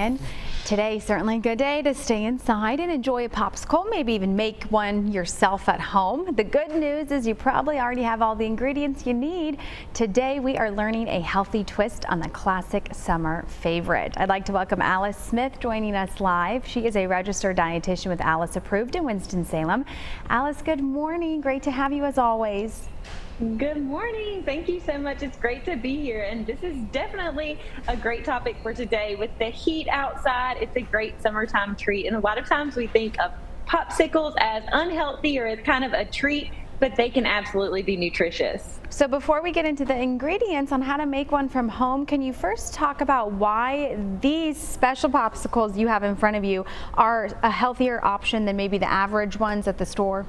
And today, certainly a good day to stay inside and enjoy a popsicle, maybe even make one yourself at home. The good news is you probably already have all the ingredients you need. Today, we are learning a healthy twist on the classic summer favorite. I'd like to welcome Alice Smith joining us live. She is a registered dietitian with Alice Approved in Winston-Salem. Alice, good morning. Great to have you as always. Good morning. Thank you so much. It's great to be here. And this is definitely a great topic for today. With the heat outside, it's a great summertime treat. And a lot of times we think of popsicles as unhealthy or as kind of a treat, but they can absolutely be nutritious. So before we get into the ingredients on how to make one from home, can you first talk about why these special popsicles you have in front of you are a healthier option than maybe the average ones at the store?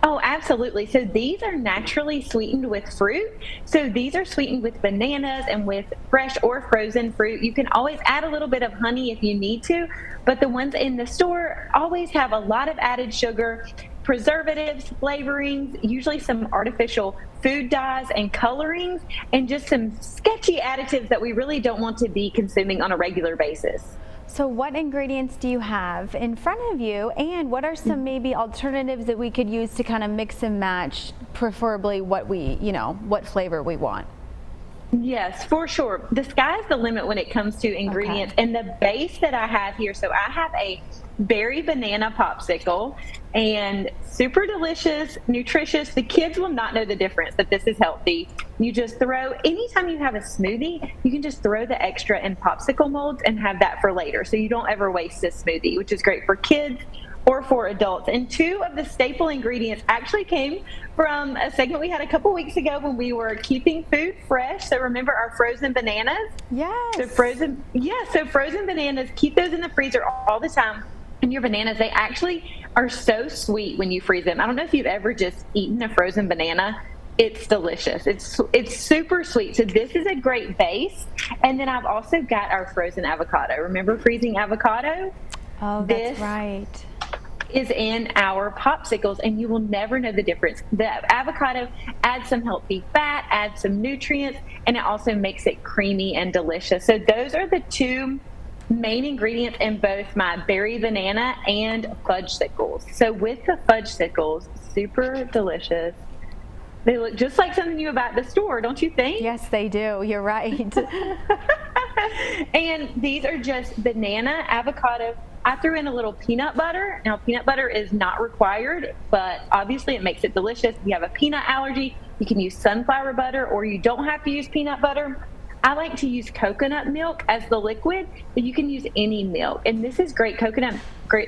Oh, absolutely. So these are naturally sweetened with fruit. So these are sweetened with bananas and with fresh or frozen fruit. You can always add a little bit of honey if you need to, but the ones in the store always have a lot of added sugar, preservatives, flavorings, usually some artificial food dyes and colorings, and just some sketchy additives that we really don't want to be consuming on a regular basis. So what ingredients do you have in front of you, and what are some maybe alternatives that we could use to kind of mix and match, preferably what what flavor we want? Yes, for sure. The sky's the limit when it comes to ingredients. Okay. And the base that I have here, so I have a berry banana popsicle, and super delicious, nutritious. The kids will not know the difference that this is healthy. You just throw, anytime you have a smoothie, you can just throw the extra in popsicle molds and have that for later. So you don't ever waste this smoothie, which is great for kids or for adults. And two of the staple ingredients actually came from a segment we had a couple weeks ago when we were keeping food fresh. So remember our frozen bananas? Yes. So frozen bananas, keep those in the freezer all the time. And your bananas, they actually are so sweet when you freeze them. I don't know if you've ever just eaten a frozen banana. It's delicious. It's super sweet. So this is a great base. And then I've also got our frozen avocado. Remember freezing avocado? Oh, that's right. Is in our popsicles, and you will never know the difference. The avocado adds some healthy fat, adds some nutrients, and it also makes it creamy and delicious. So those are the two main ingredients in both my berry banana and fudgesicles. So with the fudgesicles, super delicious. They look just like something you buy at the store, don't you think? Yes, they do. You're right. And these are just banana, avocado. I threw in a little peanut butter. Now, peanut butter is not required, but obviously it makes it delicious. If you have a peanut allergy, you can use sunflower butter, or you don't have to use peanut butter. I like to use coconut milk as the liquid, but you can use any milk. And this is great.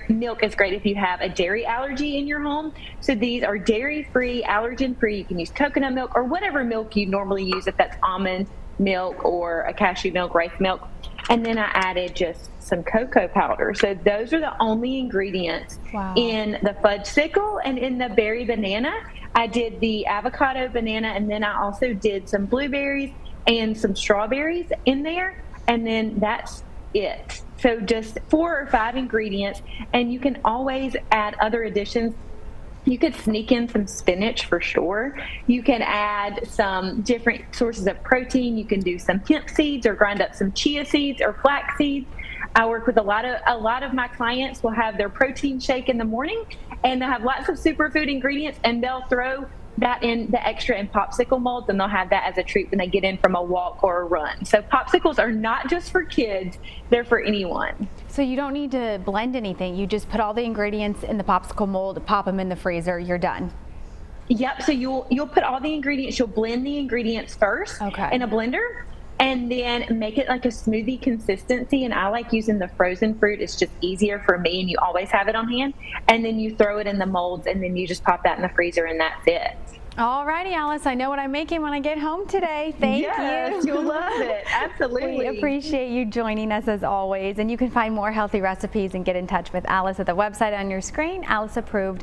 Milk is great if you have a dairy allergy in your home. So these are dairy-free, allergen-free. You can use coconut milk or whatever milk you normally use, if that's almond milk or a cashew milk, rice milk. And then I added just some cocoa powder. So those are the only ingredients in the fudgesicle. And in the berry banana, I did the avocado banana, and then I also did some blueberries and some strawberries in there. And then that's it. So just 4 or 5 ingredients, and you can always add other additions. You could sneak in some spinach for sure. You can add some different sources of protein. You can do some hemp seeds, or grind up some chia seeds or flax seeds. I work with a lot of my clients will have their protein shake in the morning, and they'll have lots of superfood ingredients, and they'll throw that in the extra in popsicle molds, and they'll have that as a treat when they get in from a walk or a run. So popsicles are not just for kids, they're for anyone. So you don't need to blend anything. You just put all the ingredients in the popsicle mold, pop them in the freezer, you're done. Yep, so you'll put all the ingredients, you'll blend the ingredients first in a blender, and then make it like a smoothie consistency. And I like using the frozen fruit. It's just easier for me, and you always have it on hand. And then you throw it in the molds, and then you just pop that in the freezer, and that's it. All righty, Alice, I know what I'm making when I get home today. Thank you. Yes, you'll love it. Absolutely. We appreciate you joining us as always. And you can find more healthy recipes and get in touch with Alice at the website on your screen, aliceapproved.com.